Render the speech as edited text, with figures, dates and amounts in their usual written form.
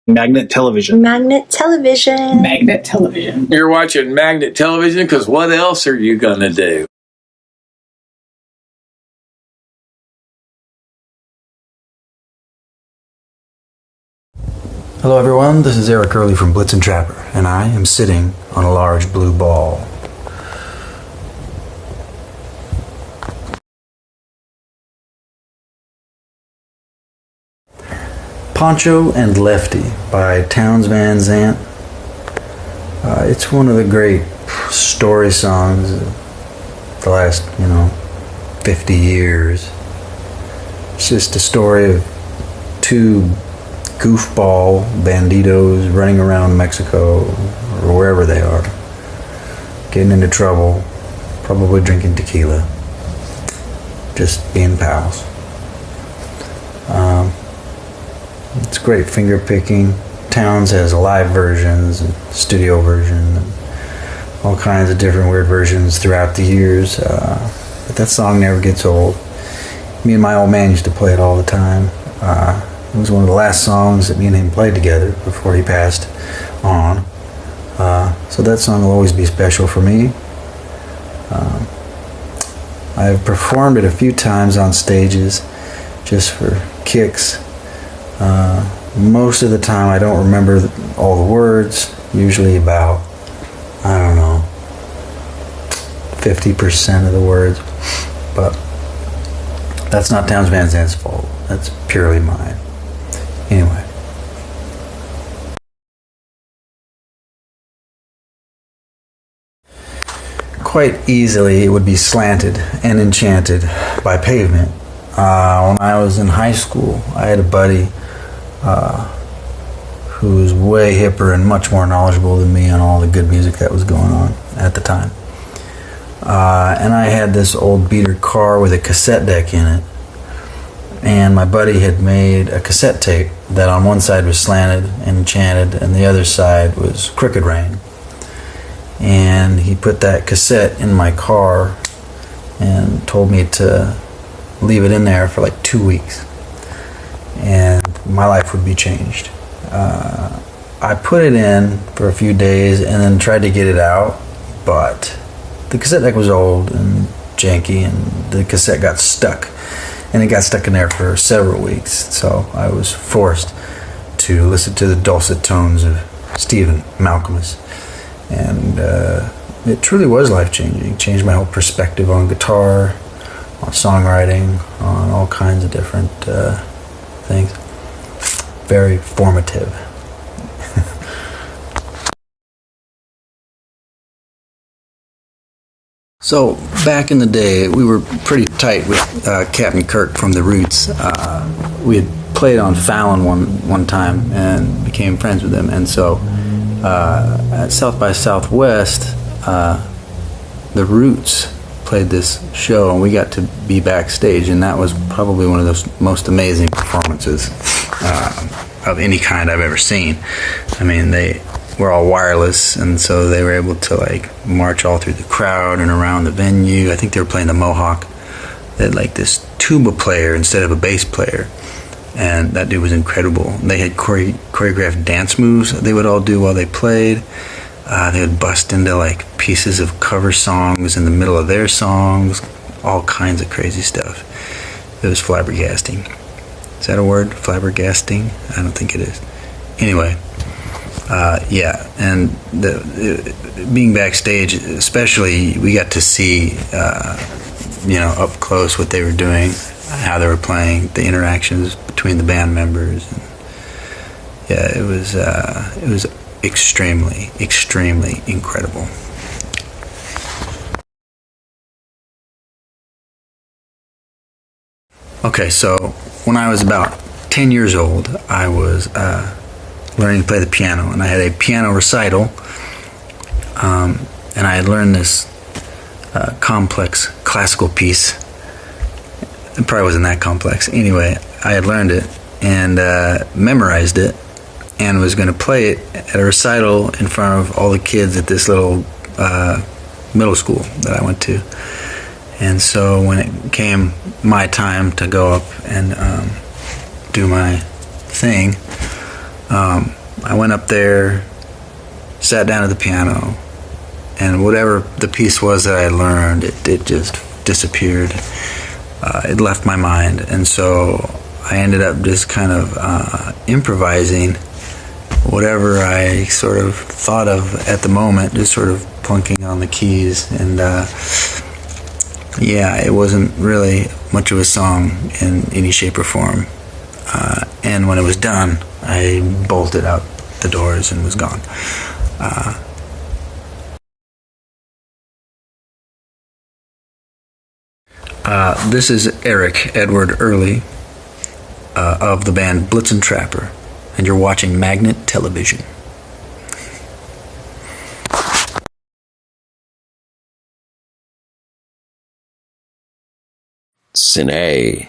Magnet television. Magnet television. Magnet television. You're watching magnet television because what else are you going to do? Hello everyone, this is Eric Earley from Blitzen Trapper, and I am sitting on a large blue ball. Poncho and Lefty by Townsman Zandt. It's one of the great story songs of the last, 50 years. It's just a story of two goofball banditos running around Mexico or wherever they are, getting into trouble, probably drinking tequila, just being pals. It's great finger picking. Towns has live versions and studio version and all kinds of different weird versions throughout the years, but that song never gets old. Me and my old man used to play it all the time. It was one of the last songs that me and him played together before he passed on. So that song will always be special for me. I've performed it a few times on stages just for kicks. Most of the time I don't remember all the words, usually about, 50% of the words, but that's not Townsman Zandt's fault. That's purely mine. Anyway. Quite easily it would be slanted and enchanted by Pavement. When I was in high school, I had a buddy who was way hipper and much more knowledgeable than me on all the good music that was going on at the time. And I had this old beater car with a cassette deck in it. And my buddy had made a cassette tape that on one side was slanted and enchanted and the other side was Crooked Rain. And he put that cassette in my car and told me to leave it in there for like 2 weeks and my life would be changed. I put it in for a few days and then tried to get it out, but the cassette deck was old and janky and the cassette got stuck. And it got stuck in there for several weeks, so I was forced to listen to the dulcet tones of Stephen Malcolmus. And it truly was life-changing. It changed my whole perspective on guitar, on songwriting, on all kinds of different things. Very formative. So, back in the day, we were pretty tight with Captain Kirk from The Roots. We had played on Fallon one time and became friends with him. And so, at South by Southwest, The Roots played this show, and we got to be backstage, and that was probably one of those most amazing performances of any kind I've ever seen. I mean, they were all wireless, and so they were able to march all through the crowd and around the venue. I think they were playing the Mohawk. They had this tuba player instead of a bass player, and that dude was incredible. They had choreographed dance moves they would all do while they played. They would bust into pieces of cover songs in the middle of their songs, all kinds of crazy stuff. It was flabbergasting. Is that a word? Flabbergasting? I don't think it is. Anyway. And being backstage, especially, we got to see, up close what they were doing, how they were playing, the interactions between the band members. And it was extremely, extremely incredible. Okay, so when I was about 10 years old, I was learning to play the piano, and I had a piano recital, and I had learned this complex classical piece. It probably wasn't that complex. Anyway, I had learned it and memorized it and was going to play it at a recital in front of all the kids at this little middle school that I went to. And so when it came my time to go up and do my thing, I went up there, sat down at the piano, and whatever the piece was that I learned, it just disappeared. It left my mind, and so I ended up just kind of improvising whatever I sort of thought of at the moment, just sort of plunking on the keys. And it wasn't really much of a song in any shape or form. And when it was done, I bolted out the doors and was gone. This is Eric Edward Earley of the band Blitzen Trapper, and you're watching Magnet Television. Cine.